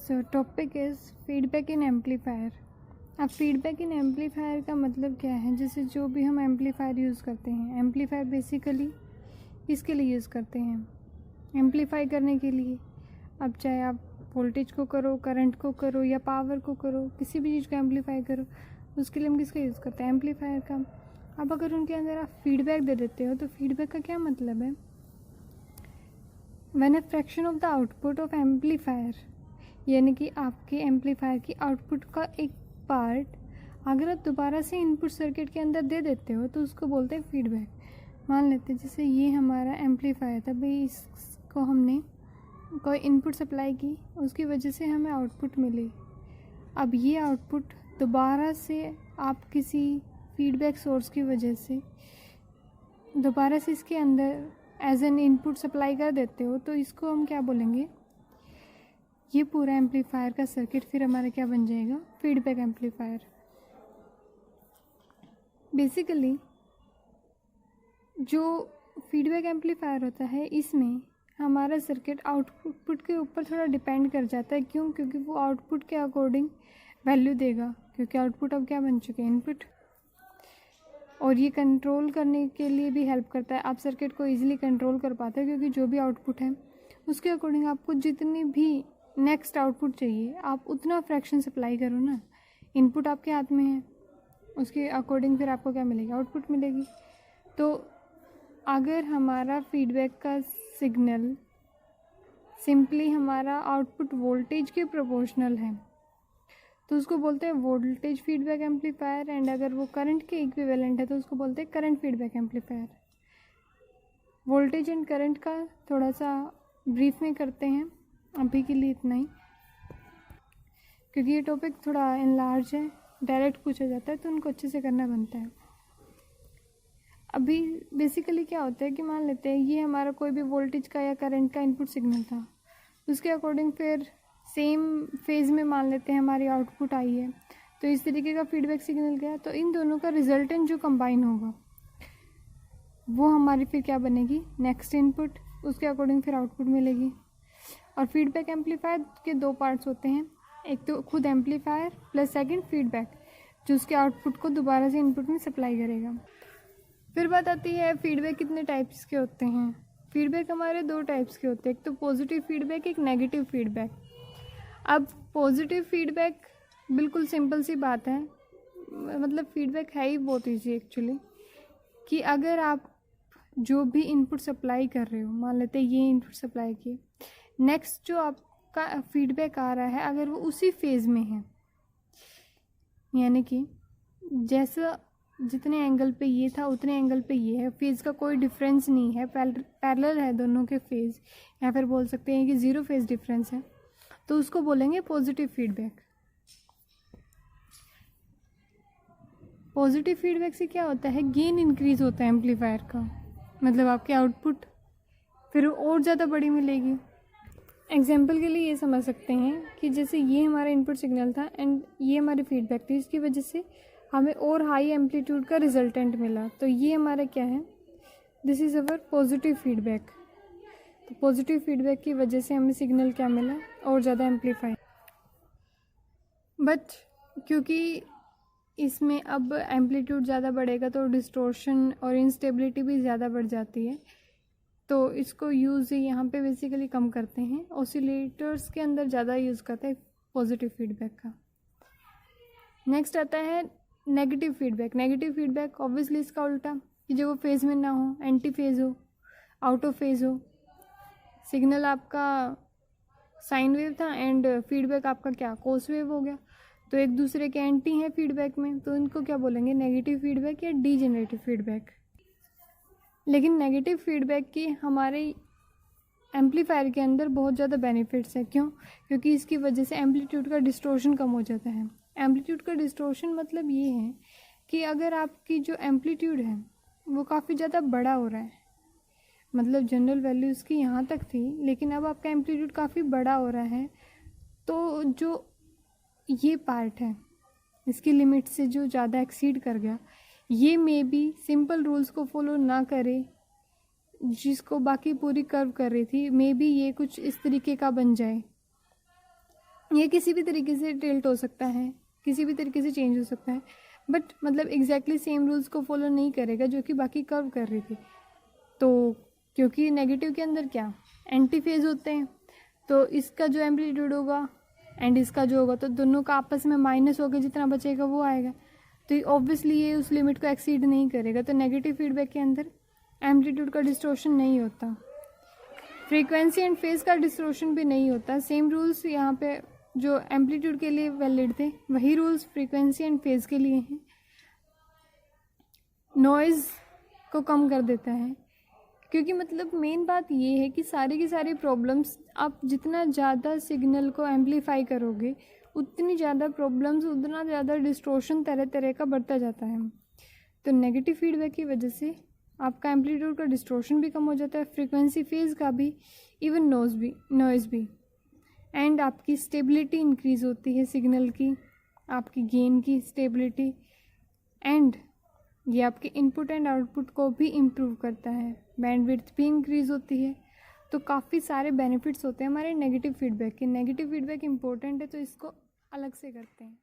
So topic is feedback in amplifier. अब feedback in amplifier का मतलब क्या है? जैसे जो भी हम एम्पलीफायर यूज़ करते हैं, एम्पलीफायर बेसिकली किसके लिए यूज़ करते हैं? एम्पलीफाई करने के लिए। अब चाहे आप वोल्टेज को करो, करंट को करो या पावर को करो, किसी भी चीज़ को एम्पलीफाई करो, उसके लिए हम किसका यूज़ करते हैं? एम्पलीफायर का। अब अगर उनके अंदर आप फीडबैक दे देते हो तो फीडबैक का क्या मतलब है? When a fraction of the output of amplifier, यानी कि आपके एम्पलीफायर की आउटपुट का एक पार्ट अगर आप दोबारा से इनपुट सर्किट के अंदर दे देते हो तो उसको बोलते हैं फीडबैक। मान लेते हैं जैसे ये हमारा एम्पलीफायर था भाई, इसको हमने कोई इनपुट सप्लाई की, उसकी वजह से हमें आउटपुट मिली। अब ये आउटपुट दोबारा से आप किसी फीडबैक सोर्स की वजह से दोबारा से इसके अंदर एज एन इनपुट सप्लाई कर देते हो तो इसको हम क्या बोलेंगे? ये पूरा एम्पलीफायर का सर्किट फिर हमारा क्या बन जाएगा? Feedback amplifier. बेसिकली जो फीडबैक एम्पलीफायर होता है इसमें हमारा सर्किट आउटपुट के ऊपर थोड़ा डिपेंड कर जाता है। क्यों? क्योंकि वो आउटपुट के अकॉर्डिंग वैल्यू देगा, क्योंकि आउटपुट अब क्या बन चुके हैं? इनपुट। और ये कंट्रोल करने के लिए भी हेल्प करता है। आप सर्किट को ईजिली कंट्रोल कर पाते हो क्योंकि जो भी आउटपुट है उसके अकॉर्डिंग आपको जितनी भी नेक्स्ट आउटपुट चाहिए आप उतना फ्रैक्शन सप्लाई करो ना। इनपुट आपके हाथ में है, उसके अकॉर्डिंग फिर आपको क्या मिलेगी? आउटपुट मिलेगी। तो अगर हमारा फीडबैक का सिग्नल सिंपली हमारा आउटपुट वोल्टेज के प्रोपोर्शनल है तो उसको बोलते हैं वोल्टेज फीडबैक एम्पलीफायर। एंड अगर वो करंट के इक्विवेलेंट है तो उसको बोलते हैं current feedback amplifier. Voltage and current का थोड़ा सा ब्रीफ में करते हैं, अभी के लिए इतना ही, क्योंकि ये टॉपिक थोड़ा इनलार्ज है, डायरेक्ट पूछा जाता है तो उनको अच्छे से करना बनता है। अभी बेसिकली क्या होता है कि मान लेते हैं ये हमारा कोई भी वोल्टेज का या करंट का इनपुट सिग्नल था, उसके अकॉर्डिंग फिर सेम फेज़ में मान लेते हैं हमारी आउटपुट आई है, तो इस तरीके का फीडबैक सिग्नल गया तो इन दोनों का रिजल्टेंट जो कंबाइन होगा वो हमारी फिर क्या बनेगी? Next input. उसके अकॉर्डिंग फिर आउटपुट मिलेगी। और फीडबैक एम्पलीफायर के दो पार्ट्स होते हैं, एक तो खुद एम्पलीफायर प्लस सेकंड फीडबैक जो उसके आउटपुट को दोबारा से इनपुट में सप्लाई करेगा। फिर बात आती है फीडबैक कितने टाइप्स के होते हैं। फीडबैक हमारे दो टाइप्स के होते हैं, एक तो पॉजिटिव फीडबैक, एक नेगेटिव फीडबैक। अब पॉजिटिव फीडबैक बिल्कुल सिंपल सी बात है, मतलब फीडबैक है ही बहुत ईजी एक्चुअली, कि अगर आप जो भी इनपुट सप्लाई कर रहे हो, मान लेते हैं ये इनपुट सप्लाई किए, नेक्स्ट जो आपका फीडबैक आ रहा है अगर वो उसी फेज़ में है, यानी कि जैसा जितने एंगल पे ये था उतने एंगल पे ये है, फेज़ का कोई डिफरेंस नहीं है, पैरेलल है दोनों के फेज़, या फिर बोल सकते हैं कि ज़ीरो फेज़ डिफरेंस है, तो उसको बोलेंगे पॉजिटिव फीडबैक। पॉजिटिव फीडबैक से क्या होता है? गेन इंक्रीज़ होता है एम्पलीफायर का, मतलब आपकी आउटपुट फिर और ज़्यादा बड़ी मिलेगी। एग्जाम्पल के लिए ये समझ सकते हैं कि जैसे ये हमारा इनपुट सिग्नल था एंड ये हमारी फीडबैक थी, इसकी वजह से हमें और हाई एम्पलीट्यूड का रिजल्टेंट मिला, तो ये हमारा क्या है? This is our positive feedback. तो पॉजिटिव फीडबैक की वजह से हमें सिग्नल क्या मिला? और ज़्यादा एम्पलीफाई। बट क्योंकि इसमें अब एम्पलीट्यूड ज़्यादा बढ़ेगा तो डिस्टोर्शन और इंस्टेबिलिटी भी ज़्यादा बढ़ जाती है, तो इसको यूज़ यहाँ पे बेसिकली कम करते हैं। ऑसिलेटर्स के अंदर ज़्यादा यूज़ करते हैं पॉजिटिव फीडबैक का। नेक्स्ट आता है negative feedback. Negative feedback obviously इसका उल्टा, कि जो वो फेज़ में ना हो, एंटी फेज़ हो, आउट ऑफ फेज़ हो। सिग्नल आपका साइन वेव था एंड फीडबैक आपका क्या? कोस वेव हो गया, तो एक दूसरे के एंटी हैं फीडबैक में, तो इनको क्या बोलेंगे? नेगेटिव फीडबैक या डीजेनरेटिव फीडबैक। लेकिन नेगेटिव फीडबैक की हमारे एम्पलीफायर के अंदर बहुत ज़्यादा बेनिफिट्स है। क्यों? क्योंकि इसकी वजह से एम्पलीट्यूड का डिस्टोर्शन कम हो जाता है। एम्पलीट्यूड का डिस्टोर्शन मतलब ये है कि अगर आपकी जो एम्पलीट्यूड है वो काफ़ी ज़्यादा बड़ा हो रहा है, मतलब जनरल वैल्यू इसकी यहाँ तक थी लेकिन अब आपका एम्पलीट्यूड काफ़ी बड़ा हो रहा है, तो जो ये पार्ट है इसकी लिमिट से जो ज़्यादा एक्सीड कर गया, ये मे बी सिंपल रूल्स को फॉलो ना करे जिसको बाकी पूरी कर्व कर रही थी, मे बी ये कुछ इस तरीके का बन जाए। ये किसी भी तरीके से टिल्ट हो सकता है, किसी भी तरीके से चेंज हो सकता है, बट मतलब एग्जैक्टली सेम रूल्स को फॉलो नहीं करेगा जो कि बाकी कर्व कर रही थी। तो क्योंकि नेगेटिव के अंदर क्या एंटी फेज होते हैं, तो इसका जो एम्पलीट्यूड होगा एंड इसका जो होगा तो दोनों का आपस में माइनस होकर जितना बचेगा वो आएगा। तो ऑब्वियसली ये उस लिमिट को एक्सीड नहीं करेगा। तो नेगेटिव फीडबैक के अंदर एम्पलीट्यूड का डिस्टोर्शन नहीं होता, फ्रीक्वेंसी एंड फेज का डिस्टोर्शन भी नहीं होता। सेम रूल्स यहाँ पे जो एम्पलीट्यूड के लिए वैलिड थे वही रूल्स फ्रीक्वेंसी एंड फेज के लिए हैं। नॉइज़ को कम कर देता है, क्योंकि मतलब मेन बात ये है कि सारी की सारी प्रॉब्लम्स आप जितना ज़्यादा सिग्नल को एम्पलीफाई करोगे उतनी ज़्यादा प्रॉब्लम्स, उतना ज़्यादा डिस्टोर्शन तरह तरह का बढ़ता जाता है। तो नेगेटिव फीडबैक की वजह से आपका एम्पलीट्यूड का डिस्टोर्शन भी कम हो जाता है, फ्रीक्वेंसी फेज का भी, इवन नॉइज़ भी, एंड आपकी स्टेबिलिटी इंक्रीज़ होती है सिग्नल की, आपकी गेन की स्टेबिलिटी, एंड ये आपके इनपुट एंड आउटपुट को भी इम्प्रूव करता है, बैंडविड्थ भी इंक्रीज़ होती है। तो काफ़ी सारे बेनिफिट्स होते हैं हमारे नेगेटिव फीडबैक के। नेगेटिव फीडबैक इम्पोर्टेंट है तो इसको अलग से करते हैं।